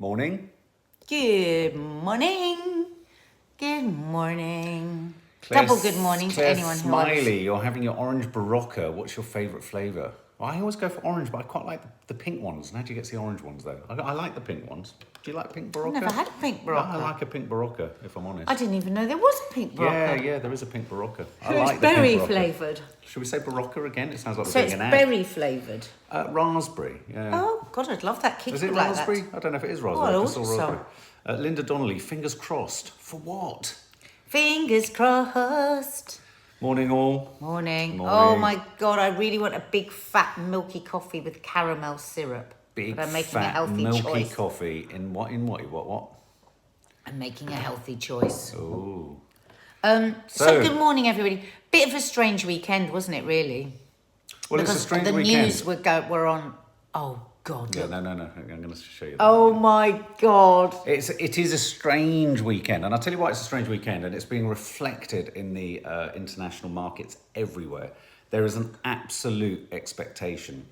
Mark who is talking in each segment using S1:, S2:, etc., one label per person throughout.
S1: Morning.
S2: Good morning. Good morning.
S1: Claire,
S2: Double good morning to
S1: Claire
S2: anyone who
S1: Smiley, you're having your orange Barocca. What's your favourite flavour? Well, I always go for orange, but I quite like the pink ones. NADIA gets the orange ones, though. I like the pink ones. Do you like pink Barocca?
S2: I've never had a pink Barocca.
S1: I like a pink Barocca, if I'm honest.
S2: I didn't even know there was a pink Barocca.
S1: Yeah, there is a pink Barocca.
S2: So it's berry flavoured.
S1: Should we say Barocca again? It sounds like
S2: So
S1: we're
S2: it's
S1: doing an ad.
S2: berry flavoured.
S1: Raspberry, yeah.
S2: Oh, God, I'd love that. Kick
S1: Is it
S2: like
S1: raspberry?
S2: that.
S1: I don't know if it is raspberry.
S2: Oh,
S1: I just saw
S2: awesome.
S1: raspberry. Linda Donnelly, fingers crossed. For what?
S2: Fingers crossed.
S1: Morning, all.
S2: Morning.
S1: Morning.
S2: Oh, my God, I really want a big, fat, milky coffee with caramel syrup.
S1: Big,
S2: but I'm making
S1: fat,
S2: a healthy
S1: milky
S2: choice.
S1: coffee. In what?
S2: I'm making a healthy choice.
S1: Oh.
S2: So good morning, everybody. Bit of a strange weekend, wasn't it, really?
S1: Well,
S2: Because
S1: it's a strange
S2: the
S1: weekend.
S2: news were on. Oh God!
S1: Yeah,
S2: look.
S1: no. I'm going to show you that.
S2: Oh my God!
S1: It is a strange weekend, and I'll tell you why it's a strange weekend, and it's being reflected in the international markets everywhere. There is an absolute expectation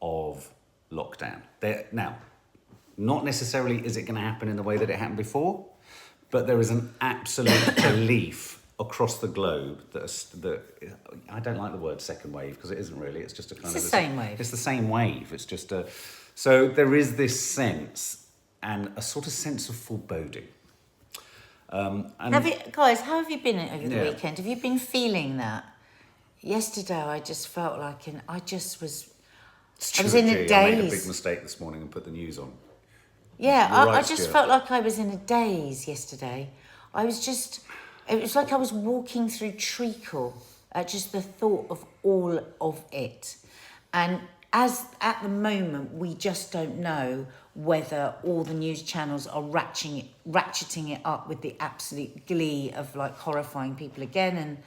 S1: of lockdown. Now, not necessarily is it going to happen in the way that it happened before, but there is an absolute belief across the globe that I don't like the word second wave because it isn't really. It's just a kind
S2: It's
S1: of
S2: the same wave.
S1: It's the same wave. It's just a. So there is this sense and a sort of sense of foreboding. And
S2: Guys, how have you been over the
S1: Yeah.
S2: weekend? Have you been feeling that? Yesterday, I just felt like I was in a
S1: Stuart G, I made a big
S2: daze.
S1: mistake this morning and put the news on.
S2: Yeah,
S1: You're right,
S2: I just
S1: Stuart.
S2: felt like I was in a daze yesterday. It was like I was walking through treacle at just the thought of all of it. And as at the moment, we just don't know whether all the news channels are ratcheting it up with the absolute glee of like horrifying people again, and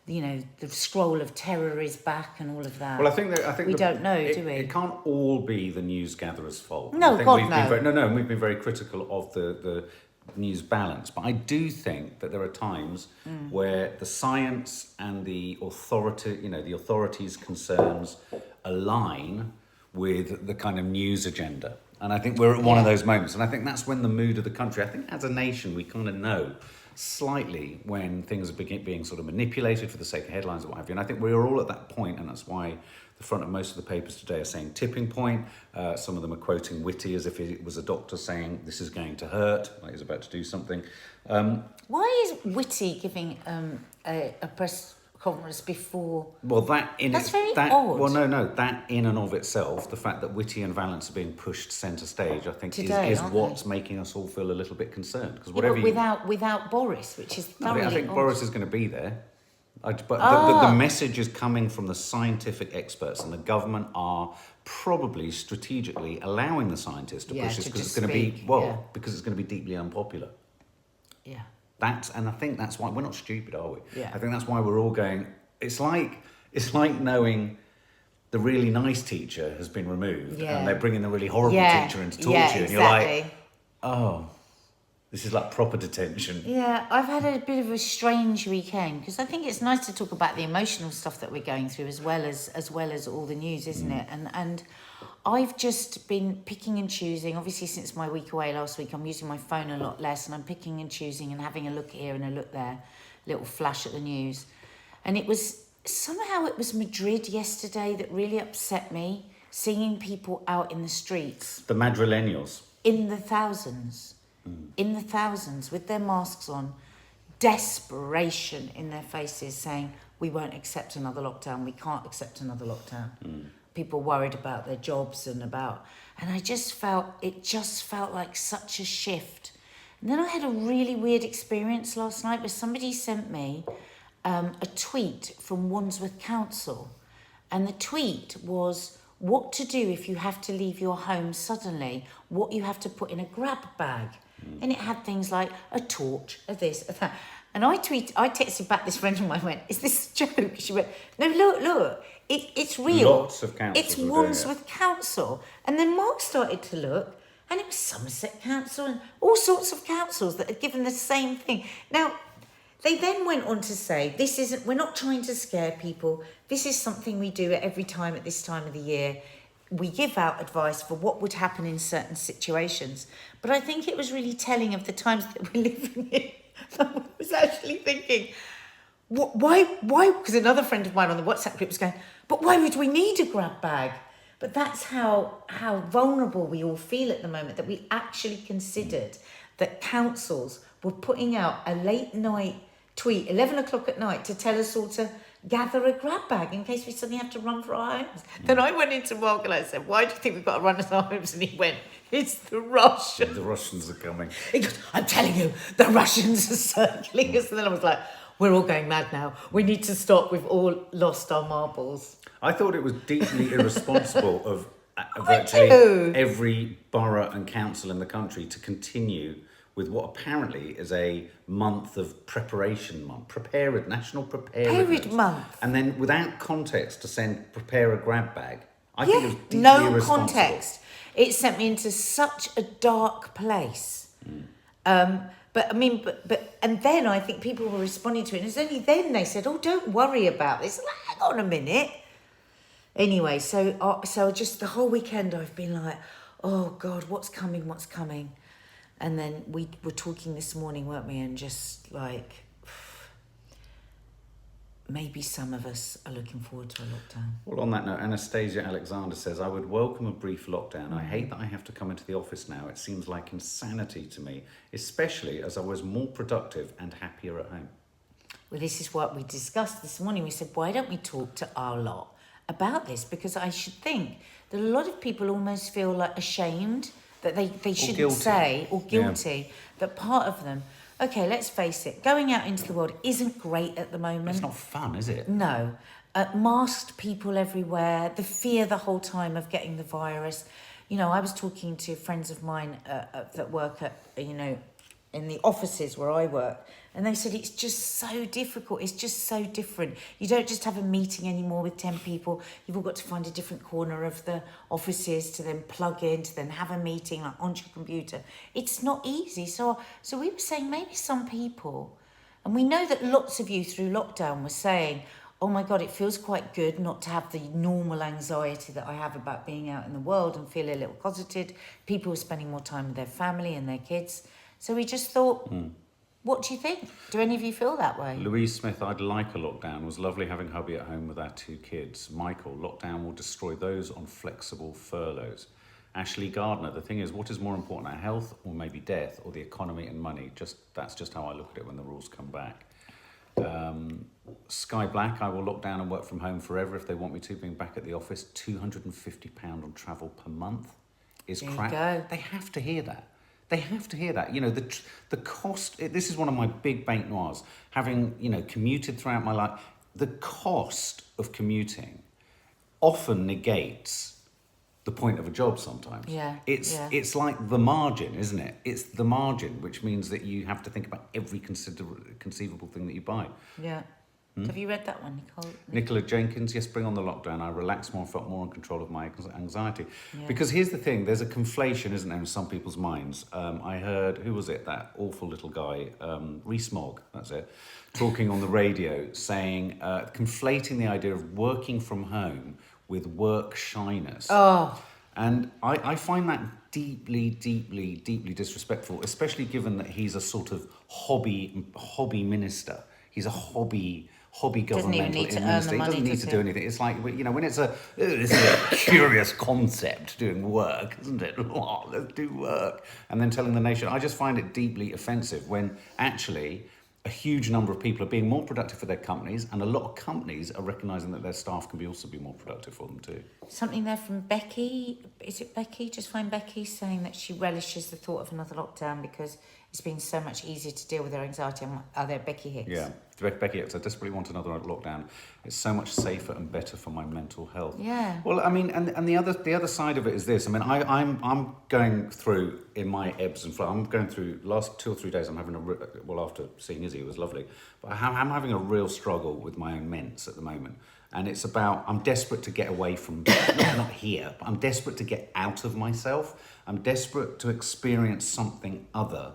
S2: you know the scroll of terror is back and all of that.
S1: Well, I think
S2: we don't know, do we?
S1: It can't all be the news gatherers' fault.
S2: No,
S1: I think
S2: God,
S1: we've been
S2: no.
S1: very, we've been very critical of the news balance, but I do think that there are times where the science and the authorities' concerns align with the kind of news agenda. And I think we're at one of those moments. And I think that's when the mood of the country, I think as a nation, we kind of know slightly when things are being sort of manipulated for the sake of headlines or what have you. And I think we're all at that point, and that's why the front of most of the papers today are saying tipping point. Some of them are quoting Whitty as if it was a doctor saying this is going to hurt, like he's about to do something.
S2: Why is Whitty giving a press conference before?
S1: Well, that's
S2: very odd.
S1: Well, no, that in and of itself, the fact that Whitty and Valence are being pushed centre stage, I think
S2: Today,
S1: is
S2: aren't
S1: what's making us all feel a little bit concerned. Because
S2: Yeah, but without Boris, which is thoroughly
S1: I think
S2: odd.
S1: Boris is going to be there. But the message is coming from the scientific experts, and the government are probably strategically allowing the scientists to push this
S2: to
S1: because it's
S2: just
S1: going to be
S2: speak,
S1: because it's going to be deeply unpopular.
S2: Yeah.
S1: And I think that's why we're not stupid, are we?
S2: Yeah.
S1: I think that's why we're all going. It's like knowing the really nice teacher has been removed,
S2: Yeah.
S1: and they're bringing the really horrible teacher in to talk
S2: yeah,
S1: to you, and
S2: exactly.
S1: you're like, oh, this is like proper detention.
S2: Yeah, I've had a bit of a strange weekend because I think it's nice to talk about the emotional stuff that we're going through as well as all the news, isn't it? And I've just been picking and choosing. Obviously, since my week away last week, I'm using my phone a lot less, and I'm picking and choosing and having a look here and a look there, little flash at the news. And it was Madrid yesterday that really upset me, seeing people out in the streets.
S1: The Madrileños.
S2: In the thousands. In the thousands, with their masks on, desperation in their faces, saying, we won't accept another lockdown, we can't accept another lockdown. People worried about their jobs and I just felt like such a shift. And then I had a really weird experience last night where somebody sent me a tweet from Wandsworth Council, and the tweet was what to do if you have to leave your home suddenly, what you have to put in a grab bag. And it had things like a torch, a this, a that. And I texted back this friend of mine, went, is this a joke? She went, no, look, it's real.
S1: Lots of councils
S2: It's
S1: are doing
S2: Wandsworth Council. And then Mark started to look, and it was Somerset Council and all sorts of councils that had given the same thing. Now, they then went on to say, we're not trying to scare people. This is something we do every time at this time of the year. we give out advice for what would happen in certain situations. But I think it was really telling of the times that we're living in. I was actually thinking, why? Because another friend of mine on the WhatsApp group was going, but why would we need a grab bag? But that's how vulnerable we all feel at the moment, that we actually considered that councils were putting out a late night tweet, 11 o'clock at night, to tell us all to gather a grab bag in case we suddenly have to run for our homes. Then I went into Mark and I said, why do you think we've got to run for our homes? And he went, it's the Russians.
S1: The Russians are coming.
S2: He goes, I'm telling you, the Russians are circling us. And then I was like, we're all going mad now. We need to stop. We've all lost our marbles.
S1: I thought it was deeply irresponsible of virtually every borough and council in the country to continue with what apparently is a month of National Preparedness
S2: Month.
S1: And then without context to send prepare a grab bag. I think it was deeply
S2: no
S1: irresponsible.
S2: context. It sent me into such a dark place. But and then I think people were responding to it, and it's only then they said, "Oh, don't worry about this." Like, hang on a minute. Anyway, so just the whole weekend I've been like, "Oh God, what's coming? What's coming?" And then we were talking this morning, weren't we? And just like, maybe some of us are looking forward to a lockdown.
S1: Well, on that note, Anastasia Alexander says, I would welcome a brief lockdown. I hate that I have to come into the office now. It seems like insanity to me, especially as I was more productive and happier at home.
S2: Well, this is what we discussed this morning. We said, why don't we talk to our lot about this? Because I should think that a lot of people almost feel like ashamed that they shouldn't say, or guilty, that part of them, okay, let's face it, going out into the world isn't great at the moment.
S1: It's not fun, is it?
S2: No. Masked people everywhere, the fear the whole time of getting the virus. You know, I was talking to friends of mine that work at, in the offices where I work, and they said it's just so difficult. It's just so different. You don't just have a meeting anymore with 10 people. You've all got to find a different corner of the offices to then plug in, to then have a meeting like onto your computer. It's not easy. So we were saying maybe some people, and we know that lots of you through lockdown were saying, oh my God, it feels quite good not to have the normal anxiety that I have about being out in the world and feel a little closeted. People were spending more time with their family and their kids. So we just thought, what do you think? Do any of you feel that way?
S1: Louise Smith, I'd like a lockdown. It was lovely having hubby at home with our 2 kids. Michael, lockdown will destroy those on flexible furloughs. Ashley Gardner, the thing is, what is more important, our health or maybe death or the economy and money? That's just how I look at it when the rules come back. Sky Black, I will lock down and work from home forever if they want me to. Being back at the office, £250 on travel per month is crap.
S2: There you go.
S1: They have to hear that. They have to hear that. You know, the cost, this is one of my big bête noirs, having, commuted throughout my life. The cost of commuting often negates the point of a job sometimes. It's like the margin, isn't it? It's the margin, which means that you have to think about every conceivable thing that you buy.
S2: Yeah. Have you read that one, Nicole?
S1: Nicola Jenkins, yes, bring on the lockdown. I relaxed more and felt more in control of my anxiety.
S2: Yeah.
S1: Because here's the thing, there's a conflation, isn't there, in some people's minds. I heard, who was it, that awful little guy, Rees-Mogg, that's it, talking on the radio, saying, conflating the idea of working from home with work shyness.
S2: Oh.
S1: And I find that deeply, deeply, deeply disrespectful, especially given that he's a sort of hobby minister. He's a hobby governmental minister. He doesn't need to do anything. It's like, when it's this is a curious concept, doing work, isn't it? Oh, let's do work. And then telling the nation, I just find it deeply offensive when actually a huge number of people are being more productive for their companies, and a lot of companies are recognising that their staff can also be more productive for them too.
S2: Something there from Becky. Is it Becky? Just find Becky saying that she relishes the thought of another lockdown because it's been so much easier to deal with her anxiety. Are there Becky Hicks?
S1: Yeah, Becky Hicks, I desperately want another lockdown. It's so much safer and better for my mental health.
S2: Yeah.
S1: Well, I mean, and the other side of it is this. I mean, I'm going through in my ebbs and flows. I'm going through last 2 or 3 days. I'm having after seeing Izzy, it was lovely, but I'm having a real struggle with my own ments at the moment. And it's about, I'm desperate to get away from, not here, but I'm desperate to get out of myself. I'm desperate to experience something other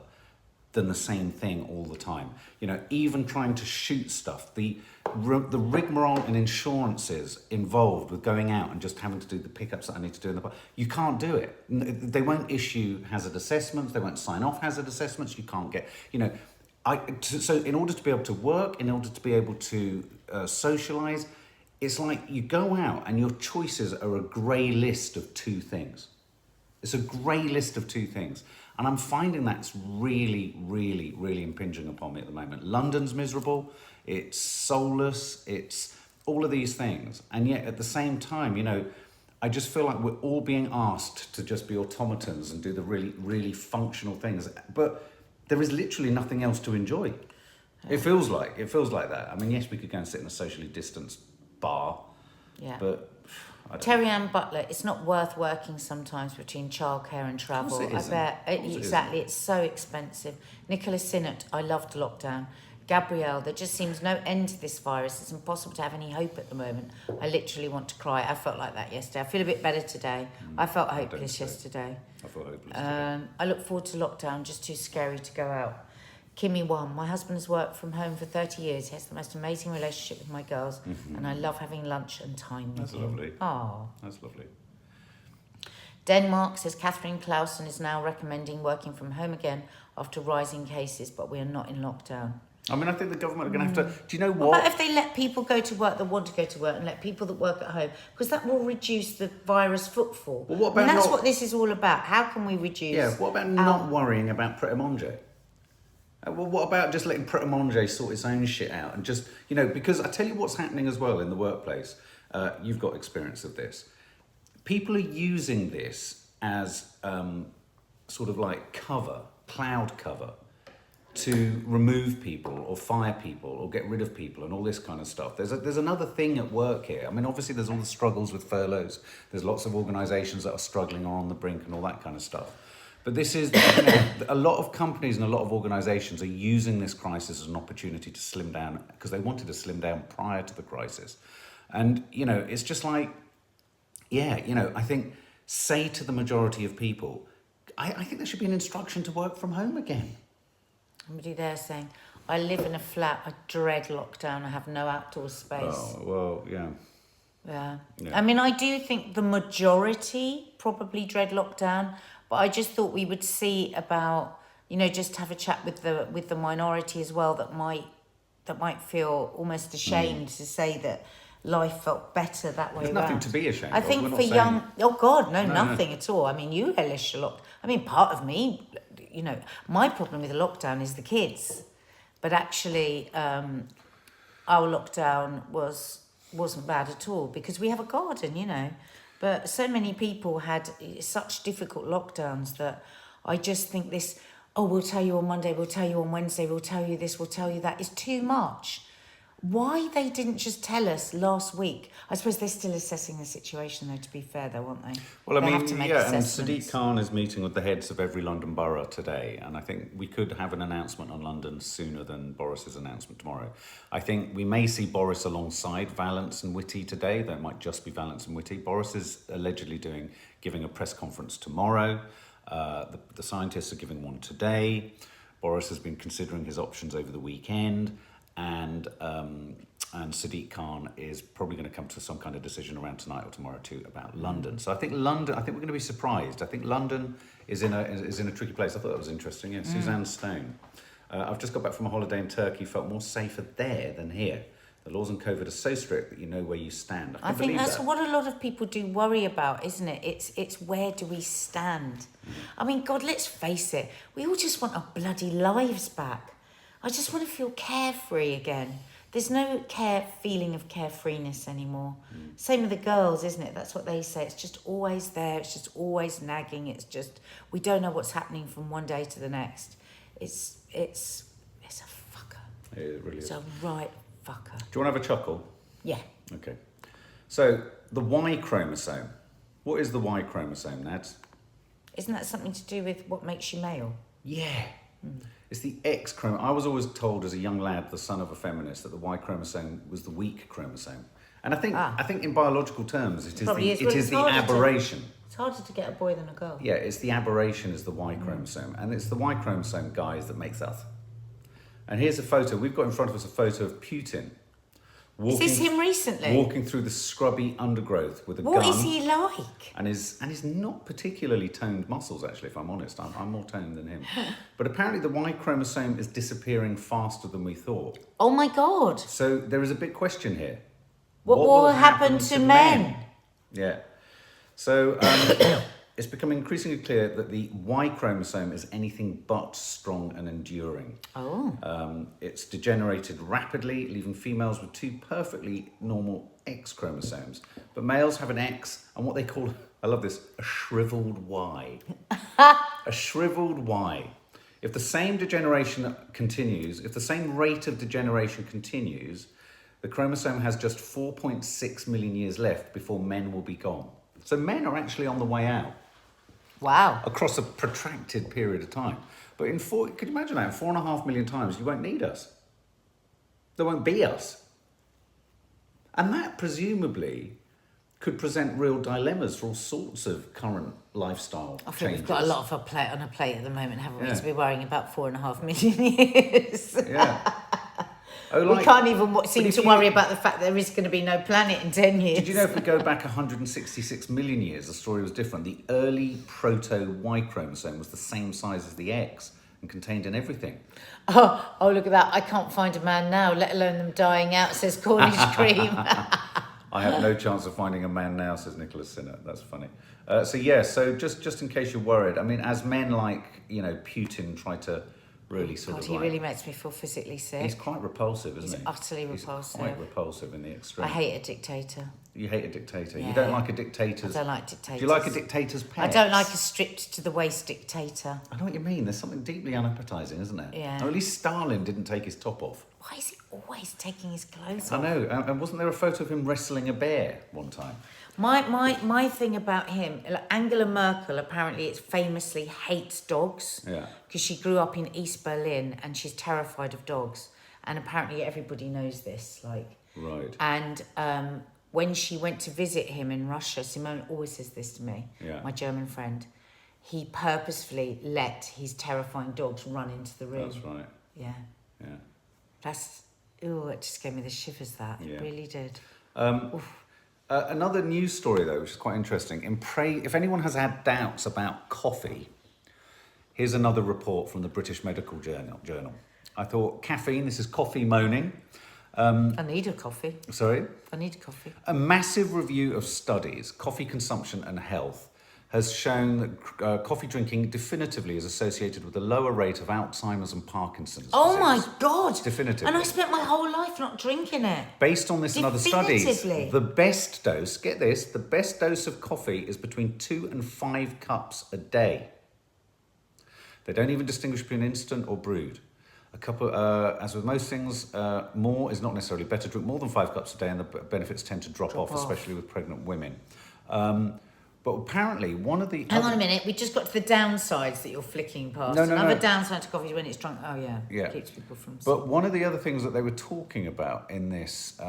S1: than the same thing all the time. You know, even trying to shoot stuff, the rigmarole and insurances involved with going out and just having to do the pickups that I need to do in the park, you can't do it. They won't issue hazard assessments, they won't sign off hazard assessments, you can't get, you know, so in order to be able to work, in order to be able to socialise, it's like you go out and your choices are a grey list of two things. It's a grey list of two things. And I'm finding that's really, really, really impinging upon me at the moment. London's miserable, it's soulless, it's all of these things. And yet at the same time, you know, I just feel like we're all being asked to just be automatons and do the really, really functional things. But there is literally nothing else to enjoy. It feels like that. I mean, yes, we could go and sit in a socially distanced bar, but
S2: Terry Ann Butler, it's not worth working sometimes between childcare and travel. I bet. Exactly, it's so expensive. Nicola Sinnott, I loved lockdown. Gabrielle, there just seems no end to this virus. It's impossible to have any hope at the moment. I literally want to cry. I felt like that yesterday. I feel a bit better today. I felt hopeless yesterday.
S1: I felt hopeless today.
S2: I look forward to lockdown, just too scary to go out. Kimmy One, my husband has worked from home for 30 years. He has the most amazing relationship with my girls, and I love having lunch and time with him.
S1: Lovely.
S2: Oh,
S1: that's lovely.
S2: Denmark says Catherine Clausen is now recommending working from home again after rising cases, but we are not in lockdown.
S1: I mean, I think the government are going to have to... Do you know
S2: What about if they let people go to work that want to go to work and let people that work at home? Because that will reduce the virus footfall.
S1: Well, what about
S2: and that's what this is all about. How can we reduce...
S1: Yeah, what about not worrying about Pret a Manger? Well, what about just letting Pret a Manger sort its own shit out? And just, you know, because I tell you what's happening as well in the workplace. You've got experience of this. People are using this as sort of like cover, cloud cover, to remove people or fire people or get rid of people and all this kind of stuff. There's another thing at work here. I mean, obviously there's all the struggles with furloughs. There's lots of organisations that are struggling or on the brink and all that kind of stuff. But this is, you know, a lot of companies and a lot of organisations are using this crisis as an opportunity to slim down because they wanted to slim down prior to the crisis. And, you know, it's just like, yeah, you know, I think say to the majority of people, I think there should be an instruction to work from home again.
S2: Somebody there saying, I live in a flat, I dread lockdown, I have no outdoor space.
S1: Oh, well, yeah.
S2: Yeah. I mean, I do think the majority probably dread lockdown, but I just thought we would see about, you know, just have a chat with the minority as well that might feel almost ashamed to say that life felt better that way.
S1: There's nothing to be ashamed
S2: I
S1: of.
S2: think
S1: We're
S2: for
S1: not
S2: young,
S1: saying...
S2: oh God, nothing at all. I mean, you relish a lot. I mean, part of me, you know, my problem with the lockdown is the kids, but actually, our lockdown wasn't bad at all because we have a garden, you know. But so many people had such difficult lockdowns that I just think this, oh, we'll tell you on Monday, we'll tell you on Wednesday, we'll tell you this, we'll tell you that, is too much. Why they didn't just tell us last week? I suppose they're still assessing the situation, though, to be fair, though, aren't they?
S1: Well, I
S2: they
S1: mean,
S2: have to make
S1: yeah, and
S2: assessments.
S1: Sadiq Khan is meeting with the heads of every London borough today, and I think we could have an announcement on London sooner than Boris's announcement tomorrow. I think we may see Boris alongside Vallance and Whitty today. That might just be Vallance and Whitty. Boris is allegedly giving a press conference tomorrow. The scientists are giving one today. Boris has been considering his options over the weekend, and Sadiq Khan is probably going to come to some kind of decision around tonight or tomorrow too about London. So I think we're going to be surprised. I think London is in a tricky place. I thought that was interesting. Yeah, Suzanne Stone. I've just got back from a holiday in Turkey. Felt more safer there than here. The laws on COVID are so strict that you know where you stand.
S2: I think that's what a lot of people do worry about, isn't it? It's where do we stand? I mean, God, let's face it. We all just want our bloody lives back. I just want to feel carefree again. There's no feeling of carefreeness anymore. Same with the girls, isn't it? That's what they say. It's just always there. It's just always nagging. It's just, we don't know what's happening from one day to the next. It's a fucker.
S1: It really is.
S2: It's a right fucker.
S1: Do you want to have a chuckle?
S2: Yeah.
S1: Okay. So, the Y-Chromosome. What is the Y-Chromosome, Nads?
S2: Isn't that something to do with what makes you male?
S1: Yeah. It's the X chromosome. I was always told as a young lad, the son of a feminist, that the Y chromosome was the weak chromosome. And I think in biological terms, it is
S2: Probably is.
S1: it
S2: Well,
S1: is
S2: it's
S1: the
S2: harder to-
S1: aberration.
S2: It's harder to get a boy than a girl.
S1: Yeah, it's the aberration is the Y chromosome, and it's the Y chromosome, guys, that makes us. And here's a photo. We've got in front of us a photo of Putin.
S2: Is this him recently?
S1: Walking through the scrubby undergrowth with a gun.
S2: What is he like?
S1: And he's not particularly toned muscles, actually, if I'm honest. I'm more toned than him. But apparently the Y chromosome is disappearing faster than we thought.
S2: Oh my God.
S1: So there is a big question here.
S2: What will happen to men?
S1: Yeah. So it's becoming increasingly clear that the Y chromosome is anything but strong and enduring.
S2: Oh.
S1: It's degenerated rapidly, leaving females with 2 perfectly normal X chromosomes. But males have an X and what they call, I love this, a shriveled Y. A shriveled Y. If the same degeneration continues, if the same rate of degeneration continues, the chromosome has just 4.6 million years left before men will be gone. So men are actually on the way out.
S2: Wow.
S1: Across a protracted period of time. But could you imagine that? In 4.5 million times, you won't need us. There won't be us. And that presumably could present real dilemmas for all sorts of current lifestyle
S2: I think
S1: changes.
S2: we've got a lot of a plate on a plate at the moment, haven't we?
S1: Yeah.
S2: To be worrying about 4.5 million years.
S1: Yeah. Oh,
S2: We can't even seem
S1: if
S2: to
S1: you-
S2: worry about the fact there is going to be no planet in 10 years.
S1: Did you know if we go back 166 million years, the story was different? The early proto-Y chromosome was the same size as the X and contained in everything.
S2: Oh, look at that. I can't find a man now, let alone them dying out, says Cornish Cream.
S1: I have no chance of finding a man now, says Nicholas Sinner. That's funny. So just in case you're worried, I mean, as men like, Putin try to really sort
S2: God,
S1: of
S2: he
S1: like...
S2: really makes me feel physically sick.
S1: He's quite repulsive, isn't he?
S2: He's utterly repulsive.
S1: He's quite repulsive in the extreme.
S2: I hate a dictator.
S1: You hate a dictator.
S2: Yeah.
S1: You don't like a dictator's...
S2: I don't like dictators.
S1: Do you like a dictator's pets?
S2: I don't like a stripped to the waist dictator.
S1: I know what you mean. There's something deeply unappetizing, isn't there?
S2: Yeah.
S1: Or at least Stalin didn't take his top off.
S2: Why is he always taking his clothes
S1: I
S2: off?
S1: know. And wasn't there a photo of him wrestling a bear one time?
S2: My thing about him, like Angela Merkel apparently famously hates dogs.
S1: Yeah.
S2: Because she grew up in East Berlin and she's terrified of dogs. And apparently everybody knows this.
S1: Right.
S2: And when she went to visit him in Russia, Simone always says this to me,
S1: Yeah.
S2: my German friend, he purposefully let his terrifying dogs run into the room.
S1: That's right.
S2: Yeah.
S1: Yeah.
S2: It just gave me the shivers, that.
S1: Yeah.
S2: It really did.
S1: Another news story, though, which is quite interesting. If anyone has had doubts about coffee, here's another report from the British Medical Journal. I thought, caffeine, this is coffee moaning.
S2: I need a coffee.
S1: Sorry?
S2: I need a coffee.
S1: A massive review of studies, coffee consumption and health, has shown that coffee drinking definitively is associated with a lower rate of Alzheimer's and Parkinson's
S2: Oh
S1: disease.
S2: my God!
S1: Definitively.
S2: And I spent my whole life not drinking it.
S1: Based on this and other studies,
S2: Definitively.
S1: the best dose, get this, the best dose of coffee is between 2 and 5 cups a day. They don't even distinguish between instant or brewed. As with most things, more is not necessarily better. Drink more than 5 cups a day and the benefits tend to drop off, especially with pregnant women. But apparently one of the...
S2: Hang on a minute, we just got to the downsides that you're flicking past.
S1: No.
S2: Another downside to coffee is when it's drunk. Oh yeah,
S1: Yeah.
S2: keeps people from...
S1: But one of the other things that they were talking about in this,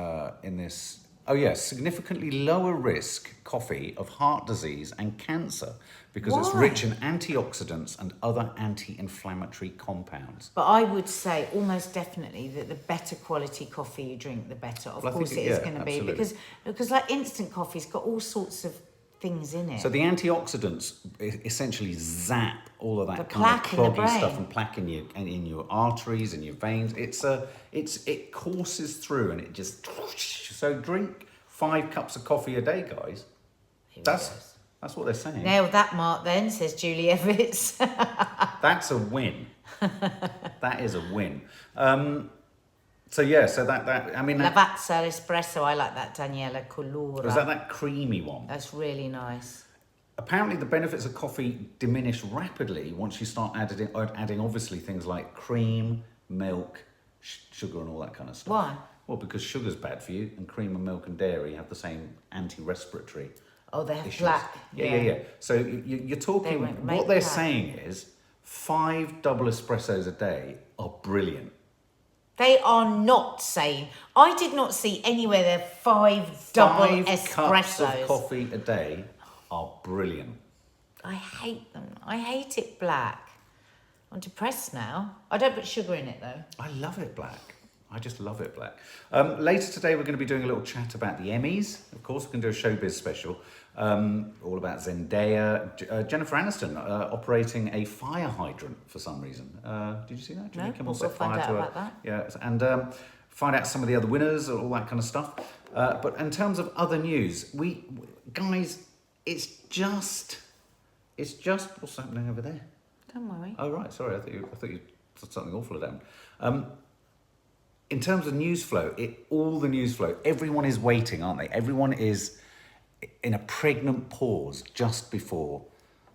S1: significantly lower risk coffee of heart disease and cancer because it's
S2: Why?
S1: rich in antioxidants and other anti-inflammatory compounds.
S2: But I would say almost definitely that the better quality coffee you drink, the better. Of
S1: Well, I
S2: course
S1: think
S2: it is
S1: yeah,
S2: going to be
S1: absolutely.
S2: because like instant coffee's got all sorts of things in it.
S1: So the antioxidants essentially zap all of that
S2: The
S1: kind of
S2: plaque in the
S1: cloggy stuff
S2: brain.
S1: and plaque in your arteries and your veins. It courses through and it just... So drink 5 cups of coffee a day, guys. That's what they're saying.
S2: Nailed that, Mark, then, says Julie Evans.
S1: That's a win. That is a win. So that I mean...
S2: Lavazza Espresso, I like that, Daniela Colura.
S1: Was that creamy one?
S2: That's really nice.
S1: Apparently the benefits of coffee diminish rapidly once you start adding obviously things like cream, milk, sugar and all that kind of stuff.
S2: Why?
S1: Well, because sugar's bad for you and cream and milk and dairy have the same anti-respiratory
S2: Oh, they have
S1: issues.
S2: black.
S1: Yeah. So you're talking,
S2: won't make
S1: what they're
S2: black.
S1: saying is 5 double espressos a day are brilliant.
S2: They are not saying. I did not see anywhere there 5 double
S1: 5 cups of
S2: espressos.
S1: coffee a day are brilliant.
S2: I hate them. I hate it black. I'm depressed now. I don't put sugar in it though.
S1: I love it black. I just love it black. Later today, we're going to be doing a little chat about the Emmys. Of course, we're going to do a Showbiz special, all about Zendaya. Jennifer Aniston operating a fire hydrant for some reason. Did you see that?
S2: No,
S1: Kimmel
S2: we'll
S1: set
S2: find
S1: fire
S2: out
S1: to
S2: about that.
S1: Yeah, and find out some of the other winners, all that kind of stuff. But in terms of other news, guys, it's just what's happening over there.
S2: Don't worry.
S1: Oh right, sorry, I thought you said something awful down. In terms of news flow, all the news flow, everyone is waiting, aren't they? Everyone is in a pregnant pause just before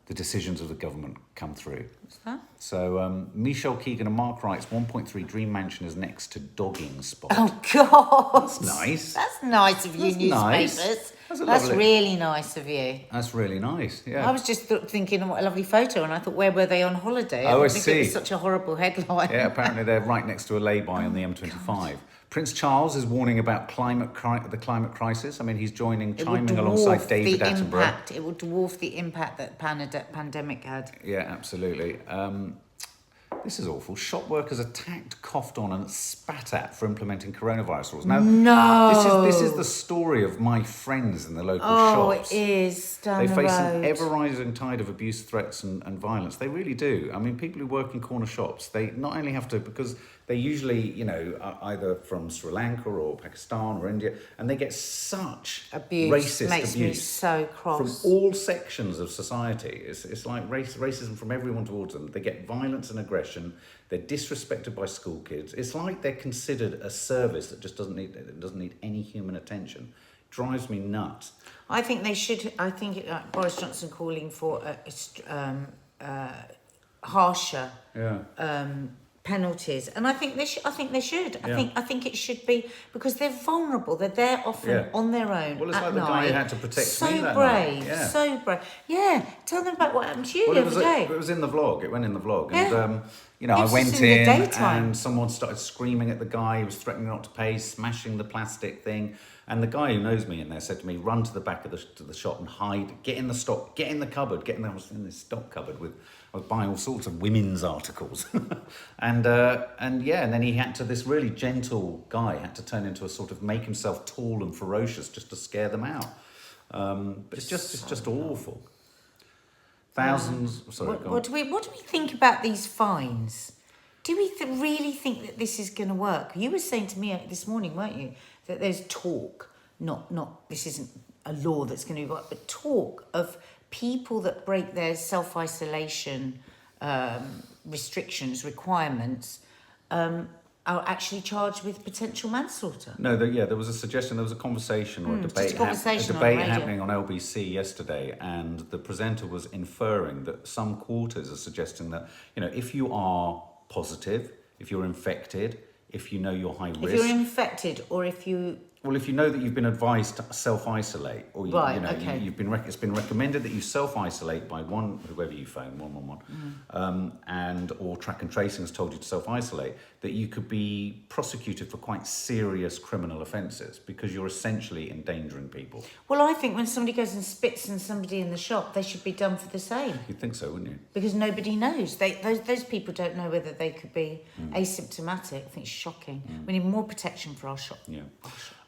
S1: the decisions of the government come through.
S2: What's that?
S1: So Michelle Keegan and Mark Wright's 1.3 Dream Mansion is next to dogging spot.
S2: Oh God!
S1: That's nice.
S2: That's nice of you,
S1: That's nice.
S2: newspapers.
S1: That's a
S2: That's
S1: lovely-
S2: really nice of you.
S1: That's really nice, yeah.
S2: I was just thinking, what a lovely photo, and I thought, where were they on holiday?
S1: Oh, I
S2: didn't think it was
S1: see.
S2: such a horrible headline.
S1: Yeah, apparently they're right next to a lay-by on the M25. Prince Charles is warning about the climate crisis. I mean, he's chiming alongside David Attenborough.
S2: It will dwarf the impact that pandemic had.
S1: Yeah, absolutely. This is awful. Shop workers attacked, coughed on, and spat at for implementing coronavirus rules. Now,
S2: No!
S1: this is the story of my friends in the local shops.
S2: Oh, it is down
S1: They
S2: the
S1: face
S2: road.
S1: an ever-rising tide of abuse, threats, and violence. They really do. I mean, people who work in corner shops, they not only have to, because they usually, are either from Sri Lanka or Pakistan or India, and they get such
S2: Abuse
S1: racist
S2: makes me
S1: abuse
S2: so
S1: from
S2: cross.
S1: all sections of society. It's like racism from everyone towards them. They get violence and aggression. They're disrespected by school kids. It's like they're considered a service that just doesn't need any human attention. Drives me nuts.
S2: I think they should. I think Boris Johnson calling for harsher penalties, and I think they should. I think it should be, because they're vulnerable. They're there often on their own.
S1: Well, it's
S2: at
S1: like the
S2: night.
S1: guy who had to protect me that
S2: brave,
S1: night. Yeah.
S2: so brave. Yeah, tell them about what happened to you
S1: Well,
S2: the
S1: it was
S2: other day.
S1: it was in the vlog. It went in the vlog,
S2: Yeah.
S1: and
S2: It
S1: I
S2: was
S1: went
S2: just in the
S1: in,
S2: daytime.
S1: and someone started screaming at the guy who was threatening not to pay, smashing the plastic thing. And the guy who knows me in there said to me, "Run to the back of the shop and hide. Get in the stock. Get in the cupboard. I was in this stock cupboard I was buying all sorts of women's articles, and then he had to. This really gentle guy had to turn into a sort of make himself tall and ferocious just to scare them out. But it's just awful. Thousands. Sorry, go on.
S2: What do we think about these fines? Do we really think that this is going to work? You were saying to me this morning, weren't you, that there's talk, not this isn't a law that's going to work, but talk of people that break their self-isolation requirements are actually charged with potential manslaughter.
S1: No, there was a suggestion, there was a conversation or a debate,
S2: conversation on radio.
S1: happening on LBC yesterday, and the presenter was inferring that some quarters are suggesting that, if you are positive, if you're infected, if you know you're high risk.
S2: If you're infected, or if you...
S1: Well, if you know that you've been advised to self-isolate, or it's been recommended that you self-isolate by whoever you phone, 111, or track and tracing has told you to self-isolate, that you could be prosecuted for quite serious criminal offences because you're essentially endangering people.
S2: Well, I think when somebody goes and spits in somebody in the shop, they should be done for the same.
S1: You'd think so, wouldn't you?
S2: Because nobody knows. Those people don't know whether they could be asymptomatic. I think it's shocking. We need more protection for our shop.
S1: Yeah.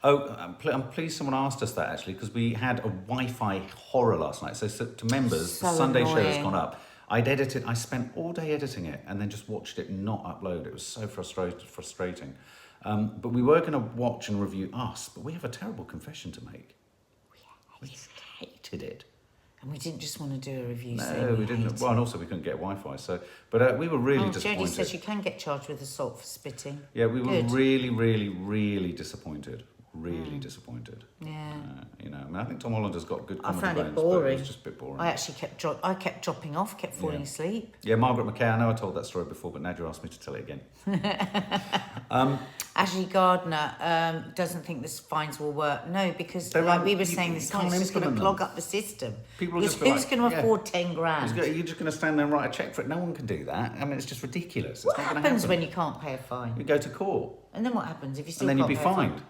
S1: Oh, I'm pleased someone asked us that, actually, because we had a Wi-Fi horror last night. So to members, the Sunday show has gone up. I spent all day editing it and then just watched it not upload. It was so frustrating. But we were going to watch and review Us, but we have a terrible confession to make. We hated it.
S2: And we didn't just want to do a review.
S1: No, we didn't. Well, and also we couldn't get Wi-Fi. So, but we were really disappointed.
S2: Jodie says you can get charged with assault for spitting.
S1: Yeah, we were really, really, really disappointed. Really disappointed.
S2: Yeah.
S1: You know, I mean, I think Tom Hollander's got good
S2: I
S1: comedy
S2: found it
S1: bones, but
S2: boring.
S1: it was just a bit boring.
S2: I actually kept dropping off, kept falling asleep.
S1: Yeah, Margaret McKay, I know I told that story before, but Nadia asked me to tell it again.
S2: Ashley Gardner doesn't think the fines will work. No, because
S1: They're
S2: like we were
S1: you
S2: saying
S1: can't
S2: this morning, it's just going to
S1: implement
S2: clog up the system.
S1: People will
S2: Because
S1: just be
S2: who's
S1: like,
S2: going to
S1: yeah.
S2: afford 10 grand?
S1: You're just going to stand there and write a cheque for it. No one can do that. I mean, it's just ridiculous. It's
S2: What
S1: not going to
S2: happens
S1: happen.
S2: when you can't pay a fine?
S1: You go to court.
S2: And then what happens if you still
S1: And then
S2: can't
S1: you'll be
S2: pay a fine?
S1: fined.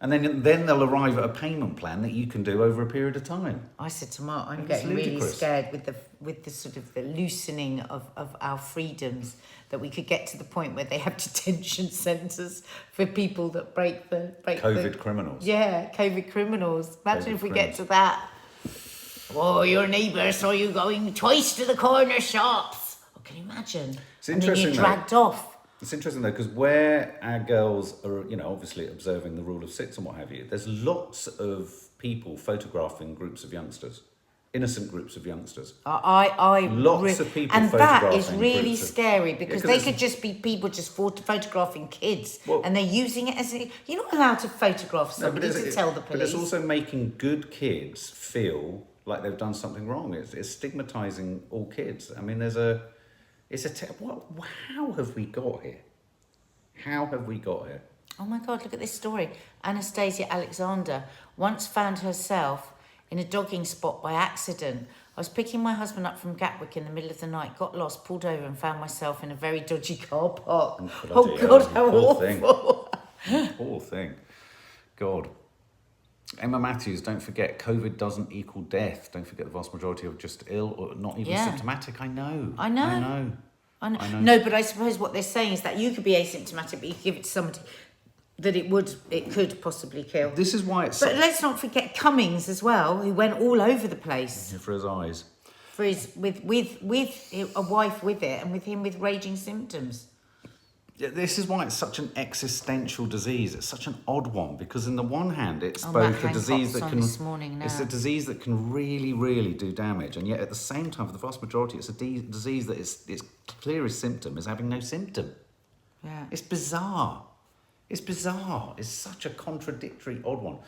S1: And then they'll arrive at a payment plan that you can do over a period of time.
S2: I said to Mark, I'm
S1: It's
S2: getting really
S1: ludicrous.
S2: scared with the sort of the loosening of our freedoms, that we could get to the point where they have detention centres for people that break
S1: COVID criminals.
S2: Yeah, COVID criminals. Imagine
S1: COVID
S2: if we
S1: criminals.
S2: get to that. Oh, your neighbour saw you going twice to the corner shops. Oh, can you imagine?
S1: It's
S2: And then
S1: interesting,
S2: you're dragged off.
S1: It's interesting though, because where our girls are, you know, obviously observing the rule of six and what have you, there's lots of people photographing groups of youngsters, innocent groups of youngsters. Lots of people
S2: and that is
S1: photographing
S2: really
S1: groups of-
S2: scary, because
S1: 'cause
S2: they
S1: it's-
S2: could just be people just photographing kids,
S1: Well-
S2: and they're using it as you're not allowed to photograph
S1: No,
S2: somebody to tell the police.
S1: But it's also making good kids feel like they've done something wrong. It's stigmatising all kids. I mean, how have we got here? How have we got here?
S2: Oh my God, look at this story. Anastasia Alexander once found herself in a dogging spot by accident. I was picking my husband up from Gatwick in the middle of the night, got lost, pulled over and found myself in a very dodgy car park. Oh God, how awful.
S1: Poor thing. God. Emma Matthews, don't forget, COVID doesn't equal death. Don't forget the vast majority are just ill or not even symptomatic. I know.
S2: No, but I suppose what they're saying is that you could be asymptomatic, but you could give it to somebody that it could possibly kill.
S1: This is why it's
S2: But let's not forget Cummings as well, who went all over the place
S1: for his eyes.
S2: for his with a wife with it, and with him with raging symptoms.
S1: Yeah, this is why it's such an existential disease. It's such an odd one, because in the one hand, it's
S2: Matt
S1: both a
S2: Hancock's
S1: disease that
S2: on
S1: can
S2: this morning now.
S1: it's a disease that can really, really do damage, and yet at the same time, for the vast majority, it's a disease that its clearest symptom is having no symptom.
S2: Yeah.
S1: It's bizarre. It's bizarre. It's such a contradictory, odd one.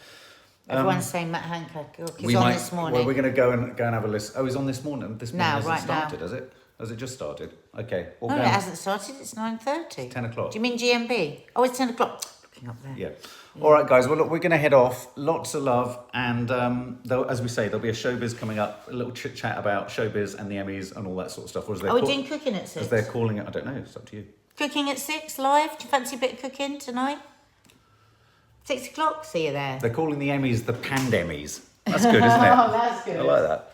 S2: Everyone's saying Matt Hancock. He's on this morning.
S1: Well, we're going to go and have a listen. Oh, he's on this morning. This morning hasn't
S2: right now.
S1: started, has it? Has it just started? Okay. We'll
S2: No,
S1: go
S2: it
S1: and-
S2: hasn't started. It's 9:30.
S1: 10 o'clock.
S2: Do you mean GMB? Oh, it's 10 o'clock. Looking up there.
S1: Yeah. All right, guys. Well, look, we're going to head off. Lots of love. And as we say, there'll be a Showbiz coming up, a little chit-chat about Showbiz and the Emmys and all that sort of stuff. Or as
S2: Are we doing cooking at 6?
S1: As they're calling it, I don't know. It's up to you.
S2: Cooking at 6 live? Do you fancy a bit of cooking tonight? 6 o'clock? See you there.
S1: They're calling the Emmys the Pandemmys. That's good, isn't it?
S2: Oh, that's good.
S1: I like that.